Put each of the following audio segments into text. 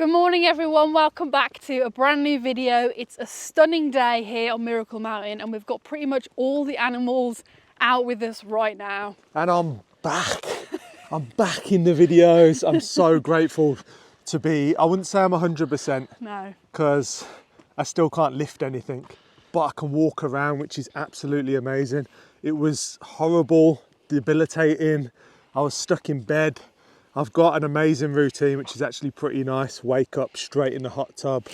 Good morning everyone, welcome back to a brand new video. It's a stunning day here on Miracle Mountain and we've got pretty much all the animals out with us right now. And I'm back. I'm back in the videos. I'm so grateful to be, I wouldn't say I'm 100%. No. Because I still can't lift anything, but I can walk around, which is absolutely amazing. It was horrible, debilitating. I was stuck in bed. I've got an amazing routine, which is actually pretty nice. Wake up straight in the hot tub,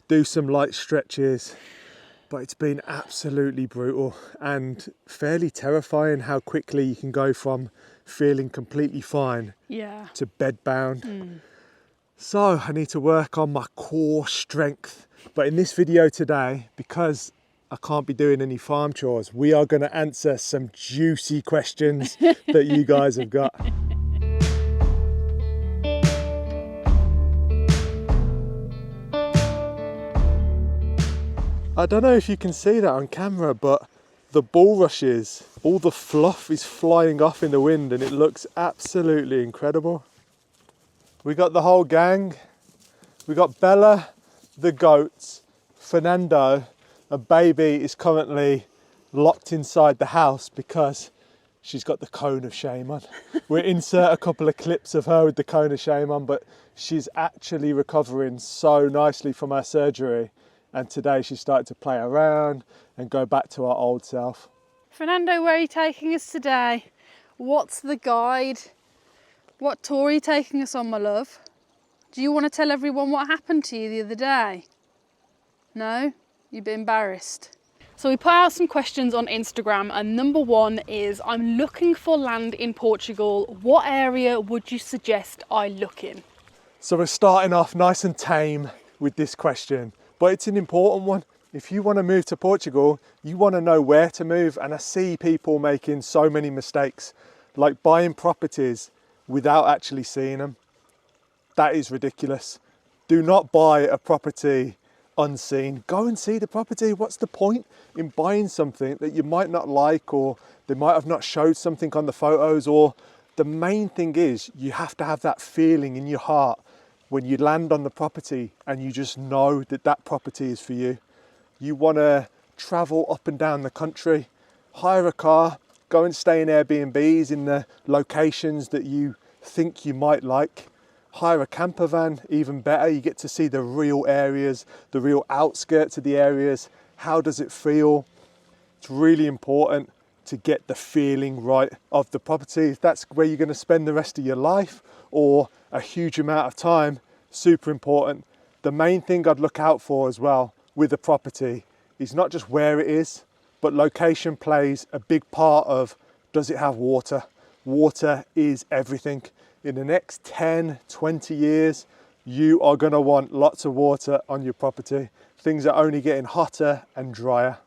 do some light stretches, but it's been absolutely brutal and fairly terrifying how quickly you can go from feeling completely fine to bedbound. So I need to work on my core strength. But in this video today, because I can't be doing any farm chores, we are going to answer some juicy questions that you guys have got. I don't know if you can see that on camera, but the bulrushes, all the fluff is flying off in the wind and it looks absolutely incredible. We got the whole gang. We got Bella, the goats, Furrnando, a baby is currently locked inside the house because she's got the cone of shame on. We'll insert a couple of clips of her with the cone of shame on, but she's actually recovering so nicely from her surgery. And today she started to play around and go back to her old self. Furrnando, where are you taking us today? What's the guide? What tour are you taking us on, my love? Do you want to tell everyone what happened to you the other day? No? You'd be embarrassed. So we put out some questions on Instagram and number one is, I'm looking for land in Portugal. What area would you suggest I look in? So we're starting off nice and tame with this question. But it's an important one. If you want to move to Portugal, you want to know where to move. And I see people making so many mistakes, like buying properties without actually seeing them. That is ridiculous. Do not buy a property unseen. Go and see the property. What's the point in buying something that you might not like, or they might have not showed something on the photos? Or the main thing is you have to have that feeling in your heart when you land on the property and you just know that that property is for you. You want to travel up and down the country, hire a car, go and stay in Airbnbs in the locations that you think you might like. Hire a camper van, even better. You get to see the real areas, the real outskirts of the areas. How does it feel? It's really important to get the feeling right of the property. If that's where you're going to spend the rest of your life or a huge amount of time, super important. The main thing I'd look out for as well with a property is not just where it is, but location plays a big part of, does it have water? Water is everything. In the next 10, 20 years, you are going to want lots of water on your property. Things are only getting hotter and drier.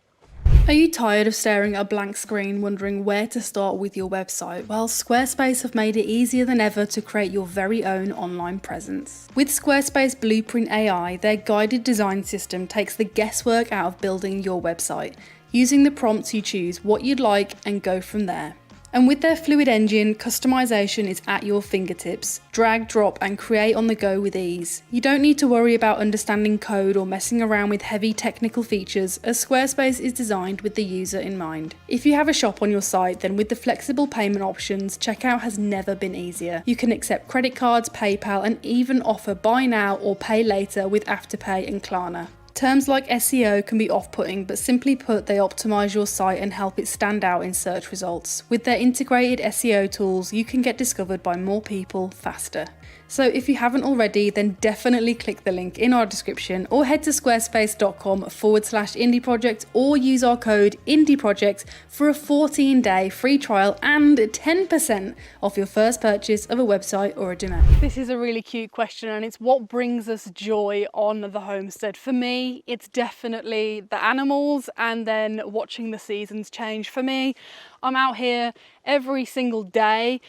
Are you tired of staring at a blank screen wondering where to start with your website? Well, Squarespace have made it easier than ever to create your very own online presence. With Squarespace Blueprint AI, their guided design system takes the guesswork out of building your website. Using the prompts, you choose what you'd like and go from there. And with their fluid engine, customization is at your fingertips. Drag, drop, and create on the go with ease. You don't need to worry about understanding code or messing around with heavy technical features, as Squarespace is designed with the user in mind. If you have a shop on your site, then with the flexible payment options, checkout has never been easier. You can accept credit cards, PayPal, and even offer buy now or pay later with Afterpay and Klarna. Terms like SEO can be off-putting, but simply put, they optimize your site and help it stand out in search results. With their integrated SEO tools, you can get discovered by more people faster. So if you haven't already, then definitely click the link in our description or head to squarespace.com/indieproject or use our code indieproject for a 14-day free trial and 10% off your first purchase of a website or a domain. This is a really cute question and it's what brings us joy on the homestead. For me, it's definitely the animals and then watching the seasons change. For me, I'm out here every single day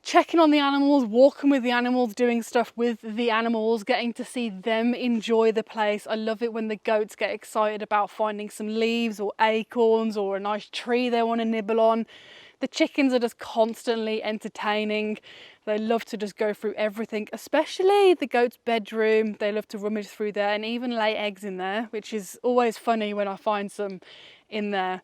checking on the animals, walking with the animals, doing stuff with the animals, getting to see them enjoy the place. I love it when the goats get excited about finding some leaves or acorns or a nice tree they want to nibble on. The chickens are just constantly entertaining. They love to just go through everything, especially the goat's bedroom. They love to rummage through there and even lay eggs in there, which is always funny when I find some in there.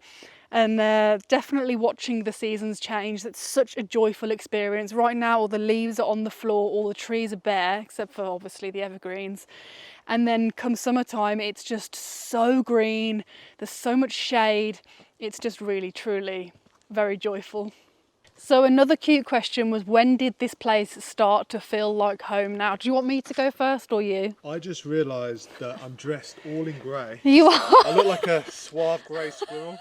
And they're definitely watching the seasons change. That's such a joyful experience. Right now, all the leaves are on the floor, all the trees are bare, except for obviously the evergreens. And then come summertime, it's just so green. There's so much shade. It's just really, truly very joyful. So another cute question was, when did this place start to feel like home now? Do you want me to go first or you? I just realised that I'm dressed all in grey. You are? I look like a suave grey squirrel.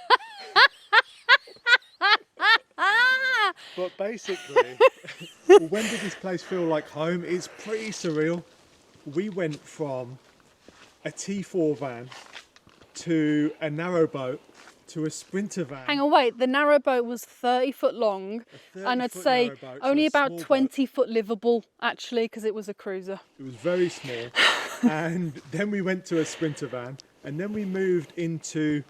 But basically, when did this place feel like home? It's pretty surreal. We went from a T4 van to a narrowboat to a sprinter van. Hang on, wait, the narrowboat was 30 foot long, and I'd say only about 20 foot livable, actually, because it was a cruiser. It was very small. And then we went to a sprinter van, and then we moved into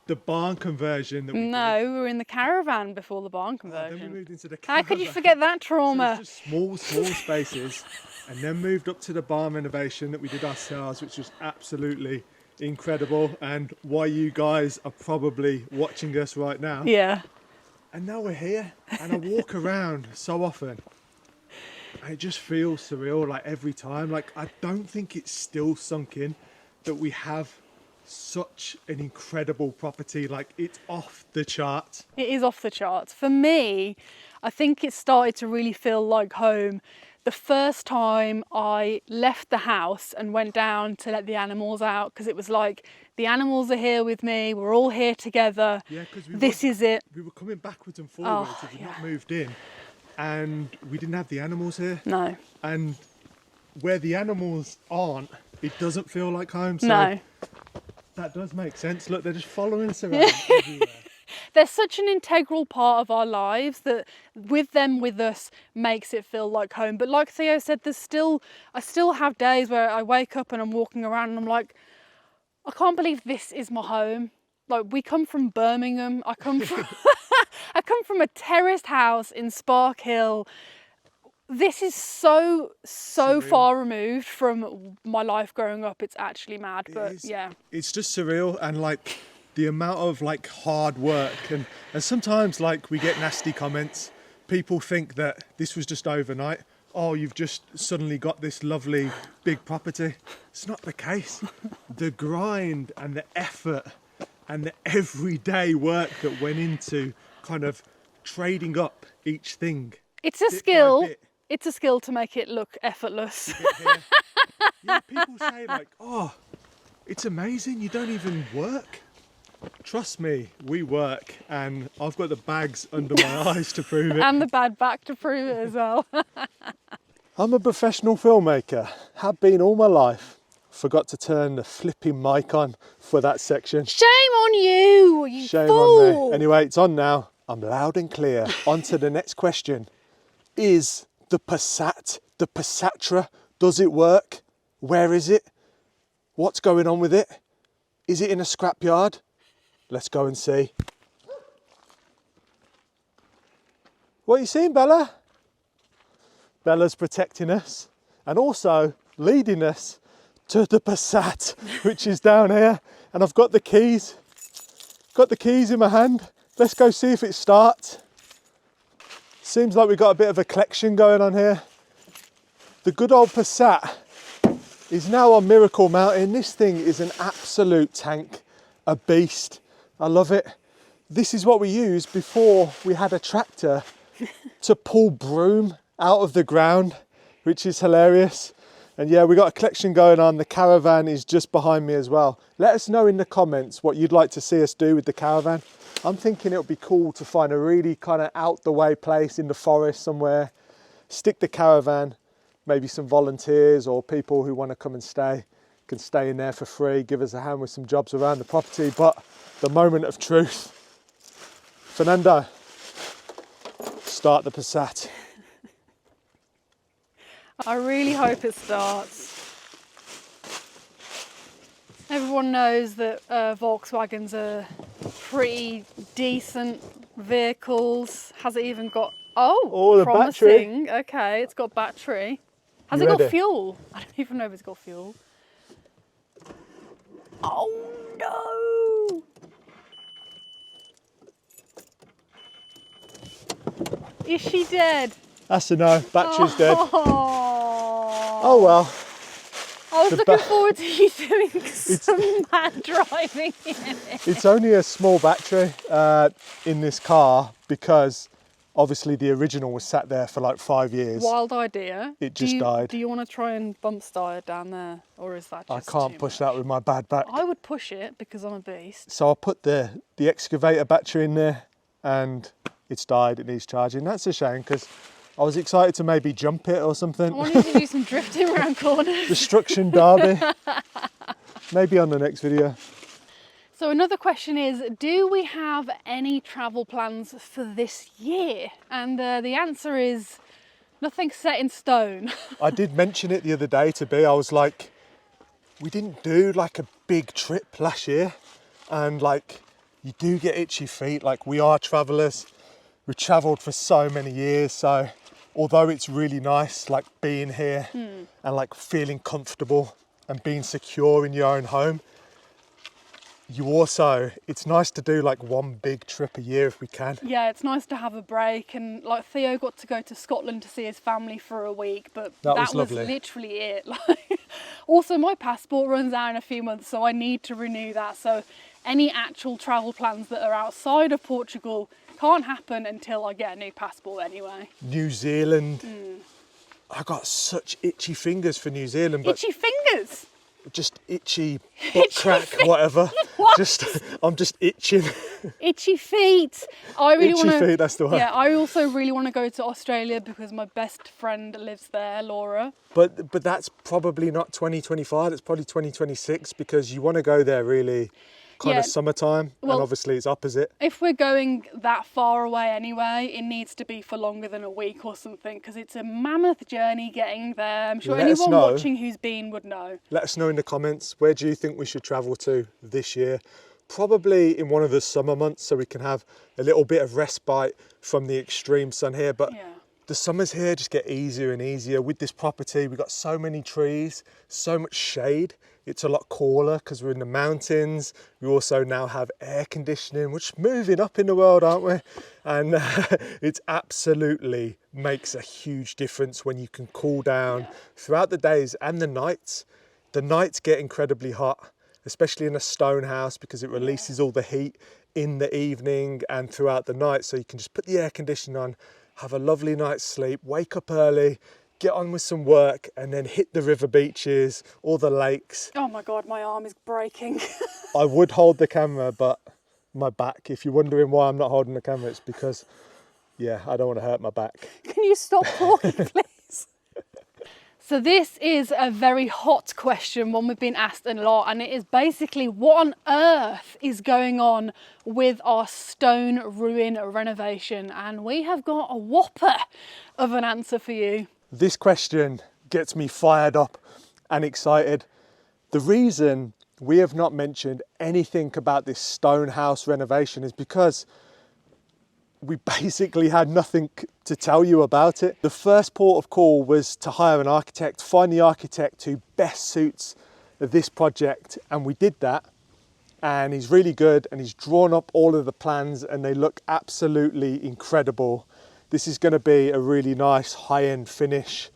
the barn conversion that we No, did. we were in the caravan before the barn conversion. Then we moved into the caravan. How could you forget that trauma? So it's just small spaces, and then moved up to the barn renovation that we did ourselves, which was absolutely incredible, and why you guys are probably watching us right now. Yeah. And now we're here, and I walk around so often, and it just feels surreal, like every time. Like, I don't think it's still sunk in that we have such an incredible property. Like, it's off the charts. It is off the charts. For me, I think it started to really feel like home the first time I left the house and went down to let the animals out, because it was like, the animals are here with me, we're all here together. Yeah, because this is it. We were coming backwards and forwards if we'd not moved in, and we didn't have the animals here. No. And where the animals aren't, it doesn't feel like home. So No. that does make sense. Look, they're just following us around everywhere. They're such an integral part of our lives that with them with us makes it feel like home. But like Theo said, I still have days where I wake up and I'm walking around and I'm like, I can't believe this is my home. Like, we come from Birmingham. I come from a terraced house in Spark Hill. This is so far removed from my life growing up. It's actually mad, but yeah. It's just surreal, and like the amount of like hard work, and sometimes like we get nasty comments. People think that this was just overnight. Oh, you've just suddenly got this lovely big property. It's not the case. The grind and the effort and the everyday work that went into kind of trading up each thing. It's a skill. It's a skill to make it look effortless. Yeah, people say like, oh, it's amazing, you don't even work. Trust me, we work, and I've got the bags under my eyes to prove it. And the bad back to prove it as well. I'm a professional filmmaker, have been all my life. Forgot to turn the flipping mic on for that section. Shame on you, you Shame fool. on me. Anyway, it's on now. I'm loud and clear. On to the next question. Is the Passctra, does it work? Where is it? What's going on with it? Is it in a scrapyard? Let's go and see. What are you seeing, Bella? Bella's protecting us and also leading us to the Passat, which is down here. And I've got the keys. Got the keys in my hand. Let's go see if it starts. Seems like we've got a bit of a collection going on here. The good old Passat is now on Miracle Mountain. This thing is an absolute tank, a beast. I love it. This is what we used before we had a tractor to pull broom out of the ground, which is hilarious. And yeah, we got a collection going on. The caravan is just behind me as well. Let us know in the comments what you'd like to see us do with the caravan. I'm thinking it would be cool to find a really kind of out the way place in the forest somewhere, stick the caravan, maybe some volunteers or people who want to come and stay can stay in there for free, give us a hand with some jobs around the property. But the moment of truth, Furrnando, start the Passat. I really hope it starts. Everyone knows that Volkswagens are pretty decent vehicles. Has it even got Oh, the promising. Battery. Okay, it's got battery. Has it got fuel? I don't even know if it's got fuel. Oh no! Is she dead? That's a no. Battery's dead. Oh well. I was looking forward to you doing some mad driving in it. It's only a small battery in this car because obviously the original was sat there for like 5 years. Wild idea. It just died. Do you want to try and bump start it down there, or is that just I can't push that with my bad back. I would push it because I'm a beast. So I put the excavator battery in there and it's died. It needs charging. That's a shame because I was excited to maybe jump it or something. I wanted to do some drifting around corners. Destruction derby. Maybe on the next video. So another question is, do we have any travel plans for this year? And the answer is nothing set in stone. I did mention it the other day to Bee. I was like, we didn't do like a big trip last year. And like, you do get itchy feet. Like, we are travellers. We travelled for so many years. So although it's really nice, like being here and like feeling comfortable and being secure in your own home, it's nice to do like one big trip a year if we can. Yeah, it's nice to have a break, and like Theo got to go to Scotland to see his family for a week, but that was literally it. Like, also my passport runs out in a few months, so I need to renew that. So any actual travel plans that are outside of Portugal can't happen until I get a new passport anyway. New Zealand. I got such itchy fingers for New Zealand. But itchy fingers? Just itchy butt crack, whatever. What? I'm just itching. Itchy feet. Itchy feet, that's the one. Yeah, I also really want to go to Australia because my best friend lives there, Laura. But that's probably not 2025, it's probably 2026 because you want to go there really kind of summertime, and obviously it's opposite. If we're going that far away anyway, it needs to be for longer than a week or something because it's a mammoth journey getting there. I'm sure anyone watching who's been would know. Let us know in the comments, where do you think we should travel to this year? Probably in one of the summer months so we can have a little bit of respite from the extreme sun here, but the summers here just get easier and easier. With this property, we've got so many trees, so much shade. It's a lot cooler because we're in the mountains. We also now have air conditioning, which is moving up in the world, aren't we? And it absolutely makes a huge difference when you can cool down throughout the days and the nights. The nights get incredibly hot, especially in a stone house because it releases all the heat in the evening and throughout the night. So you can just put the air conditioning on, have a lovely night's sleep, wake up early, get on with some work and then hit the river beaches or the lakes. Oh my God, my arm is breaking. I would hold the camera, but my back, if you're wondering why I'm not holding the camera, it's because, I don't want to hurt my back. Can you stop talking, please? So this is a very hot question, one we've been asked a lot, and it is basically what on earth is going on with our stone ruin renovation? And we have got a whopper of an answer for you. This question gets me fired up and excited. The reason we have not mentioned anything about this stone house renovation is because we basically had nothing to tell you about it. The first port of call was to hire an architect, find the architect who best suits this project, and we did that. And he's really good and he's drawn up all of the plans and they look absolutely incredible. This is going to be a really nice high-end finish.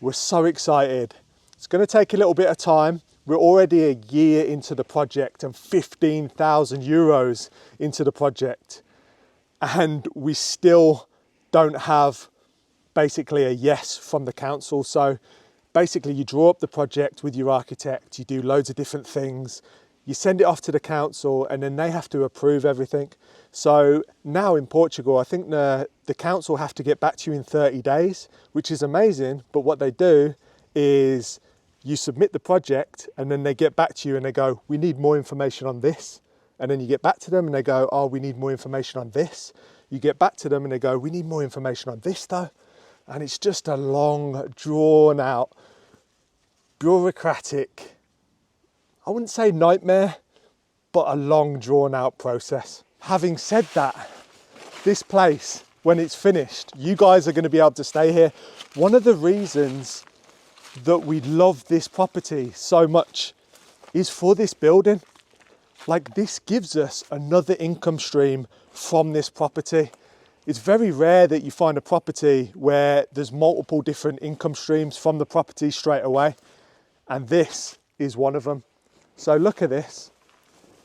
We're so excited. It's going to take a little bit of time. We're already a year into the project and 15,000 euros into the project. And we still don't have basically a yes from the council. So basically you draw up the project with your architect, you do loads of different things, you send it off to the council and then they have to approve everything. So now in Portugal, I think the council have to get back to you in 30 days, which is amazing. But what they do is you submit the project and then they get back to you and they go, we need more information on this. And then you get back to them and they go, oh, we need more information on this. You get back to them and they go, we need more information on this though. And it's just a long, drawn out, bureaucratic, I wouldn't say nightmare, but a long drawn out process. Having said that, this place when it's finished. You guys are going to be able to stay here. One of the reasons that we love this property so much is for this building. Like, this gives us another income stream from this property. It's very rare that you find a property where there's multiple different income streams from the property straight away, and this is one of them. So look at this.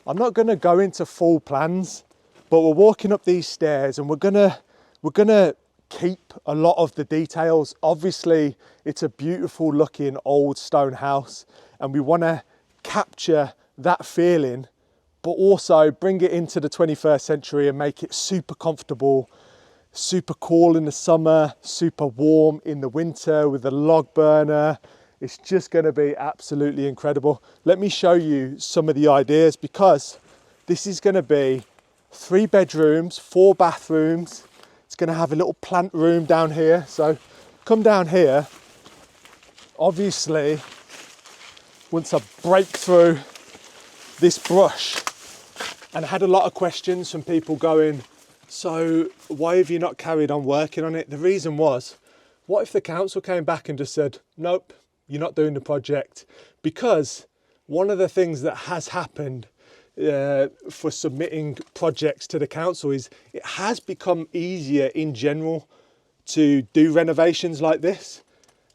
I'm not going to go into full plans, but we're walking up these stairs and we're gonna keep a lot of the details. Obviously, it's a beautiful looking old stone house, and we want to capture that feeling, but also bring it into the 21st century and make it super comfortable, super cool in the summer, super warm in the winter with a log burner. It's just going to be absolutely incredible. Let me show you some of the ideas, because this is going to be 3 bedrooms, 4 bathrooms. It's going to have a little plant room down here. So come down here. Obviously, once I break through this brush, and I had a lot of questions from people going, so why have you not carried on working on it? The reason was, what if the council came back and just said, nope, you're not doing the project? Because one of the things that has happened for submitting projects to the council is it has become easier in general to do renovations like this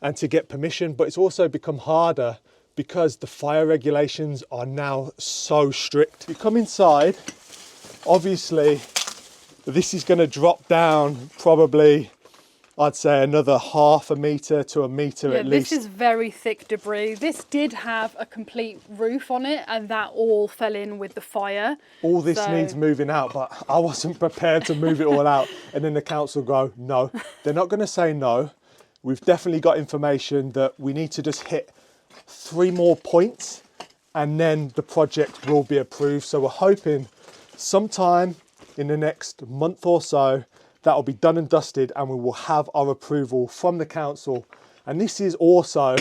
and to get permission, but it's also become harder because the fire regulations are now so strict. You come inside, obviously this is going to drop down probably, I'd say, another ½ metre to a metre at least. This is very thick debris. This did have a complete roof on it, and that all fell in with the fire. All this needs moving out, but I wasn't prepared to move it all out. And then the council go, no, they're not going to say no. We've definitely got information that we need to just hit 3 more points and then the project will be approved. So we're hoping sometime in the next month or so that will be done and dusted, and we will have our approval from the council. And this is also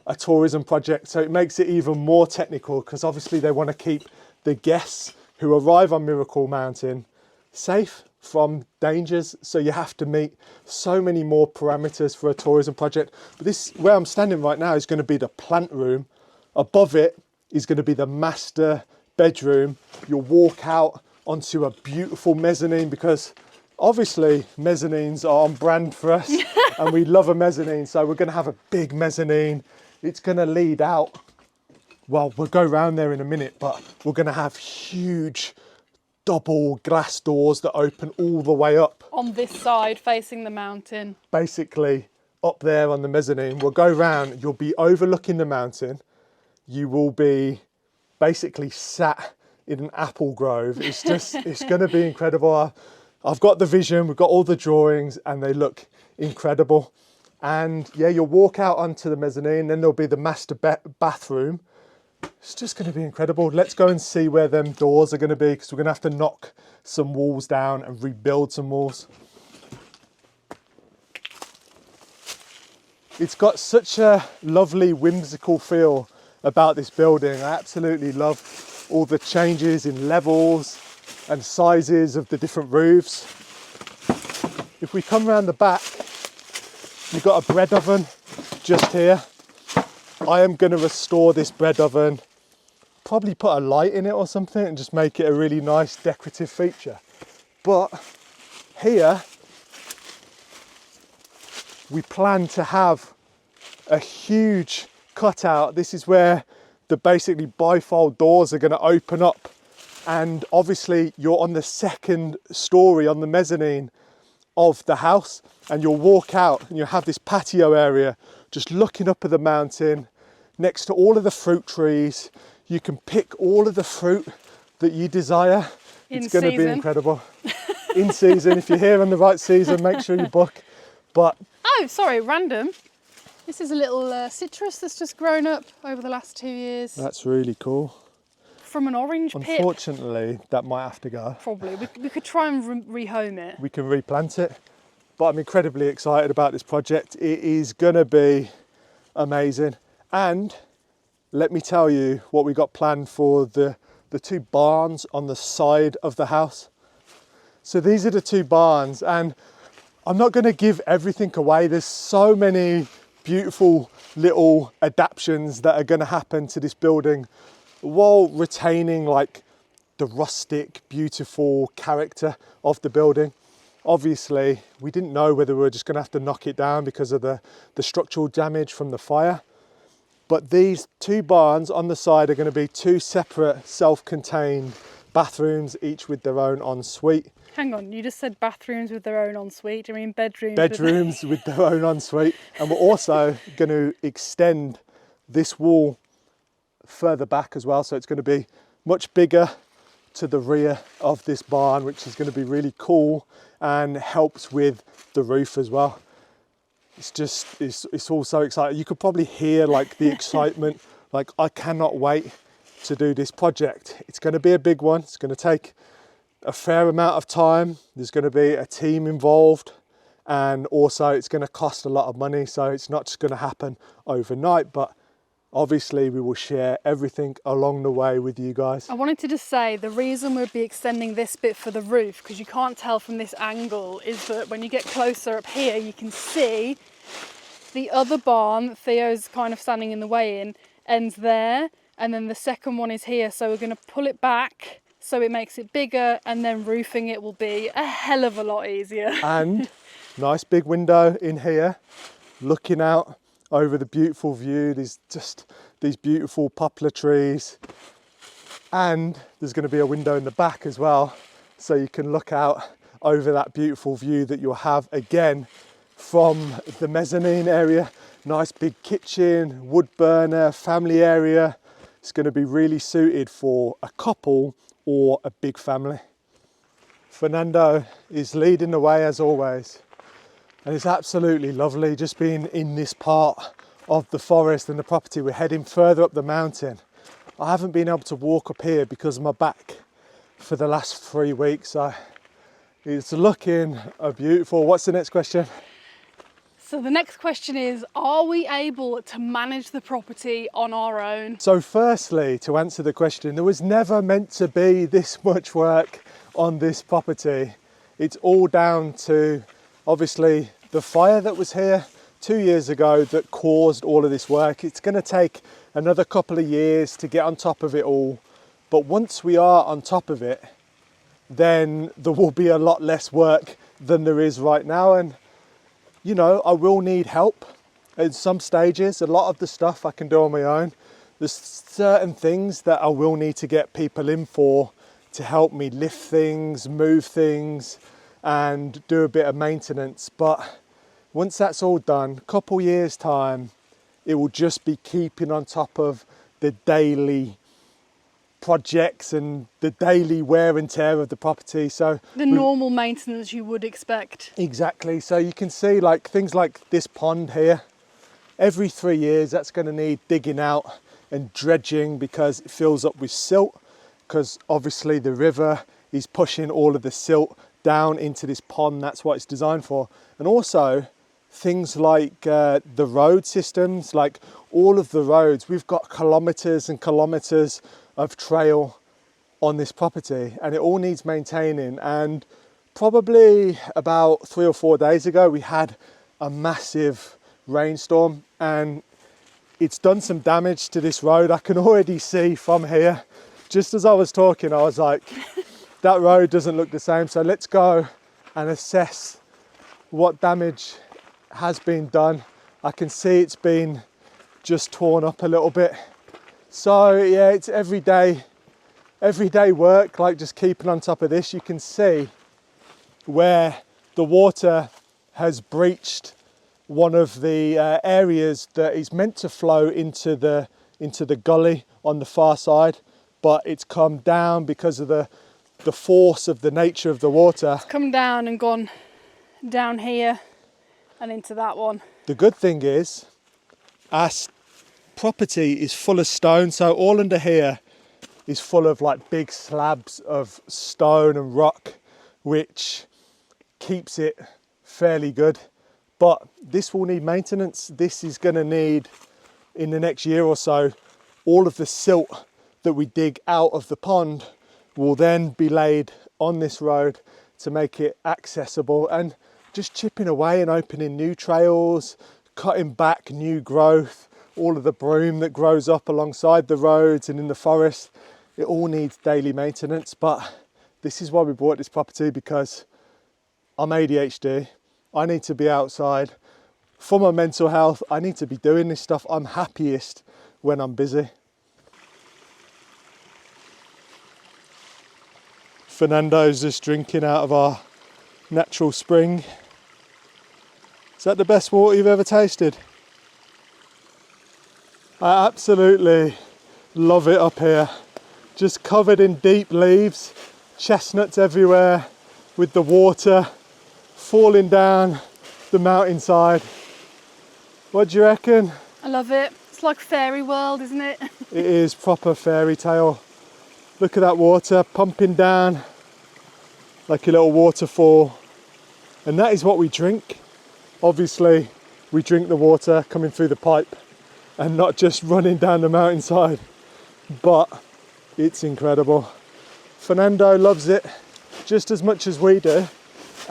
a tourism project, so it makes it even more technical, because obviously they want to keep the guests who arrive on Miracle Mountain safe from dangers. So you have to meet so many more parameters for a tourism project. But this, where I'm standing right now, is going to be the plant room. Above it is going to be the master bedroom. You'll walk out onto a beautiful mezzanine, because obviously mezzanines are on brand for us and we love a mezzanine. So we're going to have a big mezzanine. It's going to lead out, well, we'll go around there in a minute, but we're going to have huge double glass doors that open all the way up. On this side, facing the mountain. Basically, up there on the mezzanine, we'll go round, you'll be overlooking the mountain. You will be basically sat in an apple grove. It's just, it's going to be incredible. I've got the vision, we've got all the drawings, and they look incredible. And yeah, you'll walk out onto the mezzanine, then there'll be the master bathroom. It's just going to be incredible. Let's go and see where them doors are going to be, because we're going to have to knock some walls down and rebuild some walls. It's got such a lovely whimsical feel about this building. I absolutely love all the changes in levels and sizes of the different roofs. If we come around the back, you've got a bread oven just here. I am going to restore this bread oven, probably put a light in it or something and just make it a really nice decorative feature. But here we plan to have a huge cutout. This is where the basically bifold doors are going to open up, and obviously you're on the 2nd story on the mezzanine of the house, and you'll walk out and you'll have this patio area just looking up at the mountain next to all of the fruit trees. You can pick all of the fruit that you desire. It's going to be incredible. In season, if you're here on the right season, make sure you book. But oh, sorry, random. This is a little citrus that's just grown up over the last 2 years. That's really cool. From an orange pip. Unfortunately, that might have to go. Probably. We could try and rehome it. We can replant it. But I'm incredibly excited about this project. It is going to be amazing. And let me tell you what we got planned for the 2 barns on the side of the house. So these are the 2 barns, and I'm not going to give everything away. There's so many beautiful little adaptations that are going to happen to this building while retaining like the rustic, beautiful character of the building. Obviously, we didn't know whether we were just going to have to knock it down because of the structural damage from the fire. But these two barns on the side are going to be two separate self-contained bathrooms, each with their own ensuite. Hang on, you just said bathrooms with their own ensuite. I mean bedrooms. Bedrooms with their own ensuite. And we're also going to extend this wall further back as well. So it's going to be much bigger to the rear of this barn, which is going to be really cool and helps with the roof as well. It's all so exciting. You could probably hear like the excitement. Like, I cannot wait to do this project. It's going to be a big one. It's going to take a fair amount of time. There's going to be a team involved, and also it's going to cost a lot of money. So it's not just going to happen overnight, but obviously we will share everything along the way with you guys. I wanted to just say the reason we'll be extending this bit for the roof, because you can't tell from this angle, is that when you get closer up here, you can see the other barn that Theo's kind of standing in the way in ends there, and then the second one is here. So we're going to pull it back so it makes it bigger, and then roofing it will be a hell of a lot easier. And nice big window in here, looking out over the beautiful view. There's just these beautiful poplar trees, and there's going to be a window in the back as well, so you can look out over that beautiful view that you'll have again from the mezzanine area. Nice big kitchen, wood burner, family area. It's going to be really suited for a couple or a big family. Furrnando is leading the way as always. And it's absolutely lovely just being in this part of the forest and the property. We're heading further up the mountain. I haven't been able to walk up here because of my back for the last 3 weeks. So it's looking beautiful. What's the next question? So the next question is, are we able to manage the property on our own? So firstly, to answer the question, there was never meant to be this much work on this property. It's all down to obviously the fire that was here 2 years ago that caused all of this work. It's going to take another couple of years to get on top of it all, but once we are on top of it, then there will be a lot less work than there is right now. And you know, I will need help at some stages. A lot of the stuff I can do on my own. There's certain things that I will need to get people in for to help me lift things, move things, and do a bit of maintenance. But once that's all done, a couple years time, it will just be keeping on top of the daily projects and the daily wear and tear of the property. So the normal maintenance you would expect. Exactly. So you can see like things like this pond here, every 3 years that's going to need digging out and dredging because it fills up with silt, because obviously the river is pushing all of the silt down into this pond. That's what it's designed for. And also things like the road systems, like all of the roads, we've got kilometers and kilometers of trail on this property, and it all needs maintaining. And probably about 3 or 4 days ago we had a massive rainstorm and it's done some damage to this road. I can already see from here, just as I was talking, I was like, that road doesn't look the same. So let's go and assess what damage has been done. I can see it's been just torn up a little bit. So yeah, it's everyday work, like just keeping on top of this. You can see where the water has breached one of the areas that is meant to flow into the gully on the far side, but it's come down because of the force of the nature of the water. It's come down and gone down here and into that one. The good thing is our property is full of stone, so all under here is full of like big slabs of stone and rock, which keeps it fairly good. But this will need maintenance. This is going to need, in the next year or so, all of the silt that we dig out of the pond will then be laid on this road to make it accessible. And just chipping away and opening new trails, cutting back new growth, all of the broom that grows up alongside the roads and in the forest. It all needs daily maintenance, but this is why we bought this property, because I'm ADHD. I need to be outside. For my mental health, I need to be doing this stuff. I'm happiest when I'm busy. Fernando's just drinking out of our natural spring. Is that the best water you've ever tasted? I absolutely love it up here. Just covered in deep leaves, chestnuts everywhere, with the water falling down the mountainside. What do you reckon? I love it. It's like fairy world, isn't it? It is proper fairy tale. Look at that water pumping down like a little waterfall. And that is what we drink. Obviously, we drink the water coming through the pipe and not just running down the mountainside. But it's incredible. Fernando loves it just as much as we do.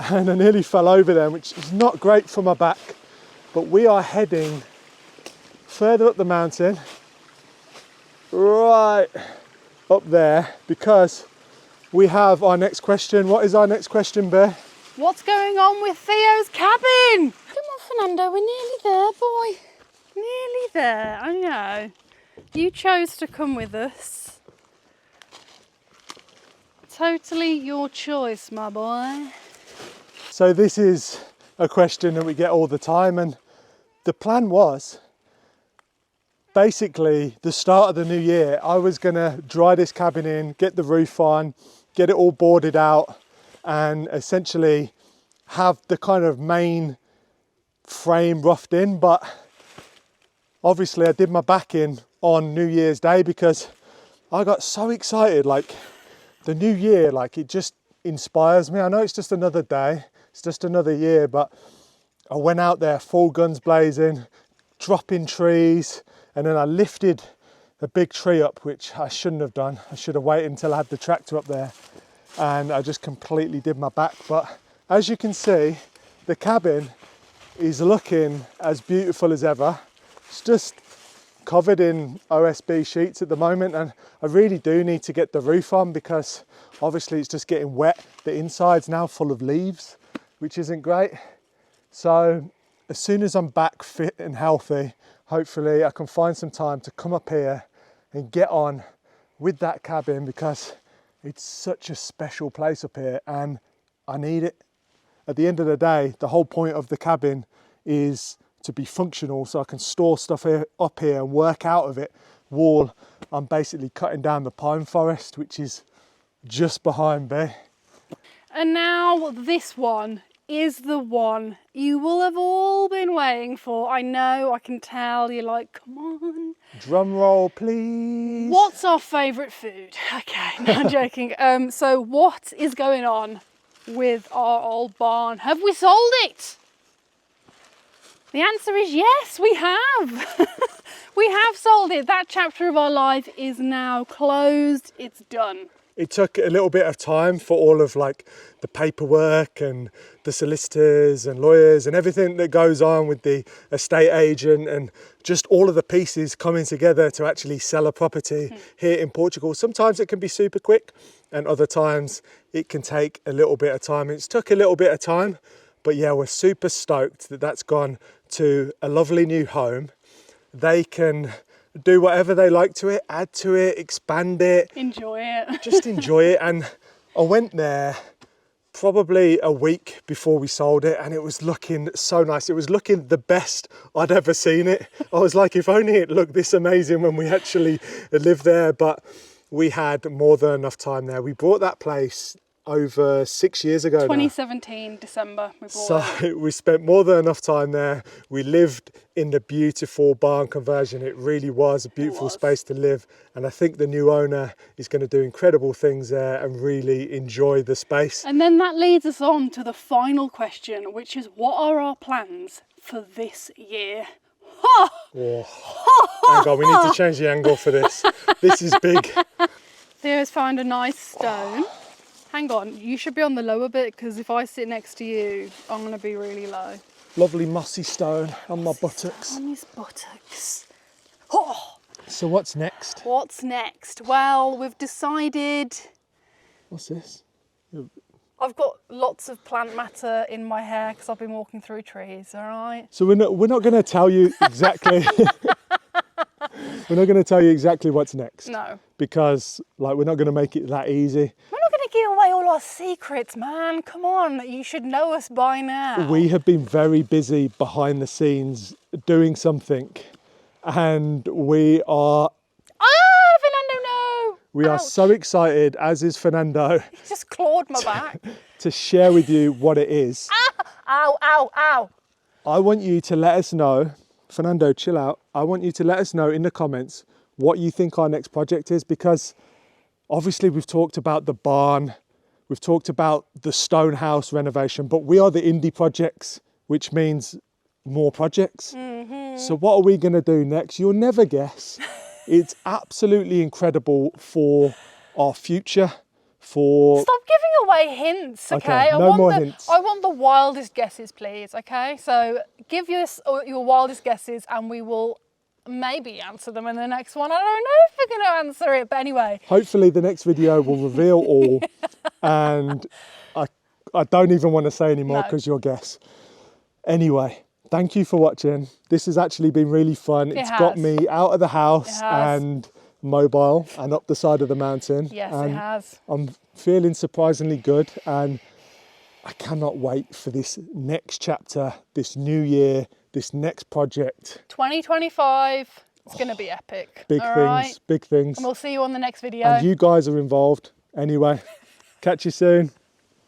And I nearly fell over there, which is not great for my back. But we are heading further up the mountain, right up there, because we have our next question. What is our next question, Bear? What's going on with Theo's cabin? Come on, Fernando, we're nearly there, boy. Nearly there, I know. You chose to come with us. Totally your choice, my boy. So this is a question that we get all the time, and the plan was basically the start of the new year. I was gonna dry this cabin in, get the roof on, get it all boarded out, and essentially have the kind of main frame roughed in. But obviously I did my back in on New Year's Day because I got so excited. Like, the new year, like, it just inspires me. I know it's just another day, it's just another year, but I went out there full guns blazing, dropping trees, and then I lifted a big tree up, which I shouldn't have done. I should have waited until I had the tractor up there, and I just completely did my back. But as you can see, the cabin is looking as beautiful as ever. It's just covered in OSB sheets at the moment, and I really do need to get the roof on because obviously it's just getting wet. The inside's now full of leaves, which isn't great. So as soon as I'm back fit and healthy, hopefully I can find some time to come up here and get on with that cabin, because it's such a special place up here and I need it. At the end of the day, the whole point of the cabin is to be functional, so I can store stuff up here and work out of it. While I'm basically cutting down the pine forest, which is just behind me. And now this one is the one you will have all been waiting for. I know, I can tell. You're like, come on. Drum roll, please. What's our favourite food? Okay, no, I'm joking. So what is going on with our old barn? Have we sold it? The answer is yes, we have. We have sold it. That chapter of our life is now closed. It's done. It took a little bit of time for all of like the paperwork and the solicitors and lawyers and everything that goes on with the estate agent, and just all of the pieces coming together to actually sell a property here in Portugal. Sometimes it can be super quick and other times it can take a little bit of time. It's took a little bit of time, but yeah, we're super stoked that that's gone to a lovely new home. They can do whatever they like to it, add to it, expand it. Enjoy it. Just enjoy it. And I went there probably a week before we sold it, and it was looking so nice. It was looking the best I'd ever seen it. I was like, if only it looked this amazing when we actually lived there. But we had more than enough time there. We bought that place over 6 years ago 2017 December we bought it. We spent more than enough time there. We lived in the beautiful barn conversion. It really was a beautiful space to live, and I think the new owner is going to do incredible things there and really enjoy the space. And then that leads us on to the final question, which is, what are our plans for this year? Oh. Hang on, we need to change the angle for this. This is big. Theo's found a nice stone. Hang on, you should be on the lower bit because if I sit next to you, I'm going to be really low. Lovely mossy stone on my buttocks. On his buttocks. Oh! So what's next? What's next? Well, we've decided... What's this? I've got lots of plant matter in my hair because I've been walking through trees, all right? So we're not going to tell you exactly... We're not going to tell you exactly what's next. No. Because like we're not going to make it that easy. We're not going to give away all our secrets, man. Come on, you should know us by now. We have been very busy behind the scenes doing something, and we are... Fernando, no! We are so excited, as is Furrnando, He just clawed my back. to share with you what it is. Ow, ow, ow. I want you to let us know, Furrnando, chill out. I want you to let us know in the comments what you think our next project is, because obviously we've talked about the barn, we've talked about the stone house renovation, but we are the indie projects, which means more projects. So what are we going to do next? You'll never guess. It's absolutely incredible for our future. Stop giving away hints, okay? No more hints. I want the wildest guesses, please, okay? So give us your wildest guesses and we will maybe answer them in the next one. I don't know if we're going to answer it, but anyway. Hopefully the next video will reveal all, and I don't even want to say anymore because you'll guess. Anyway, thank you for watching. This has actually been really fun. It's got me out of the house and mobile and up the side of the mountain. Yes, and it has. I'm feeling surprisingly good, and I cannot wait for this next chapter, this new year, this next project. 2025, it's going to be epic. Big things, big things. And we'll see you on the next video. And you guys are involved. Anyway, catch you soon.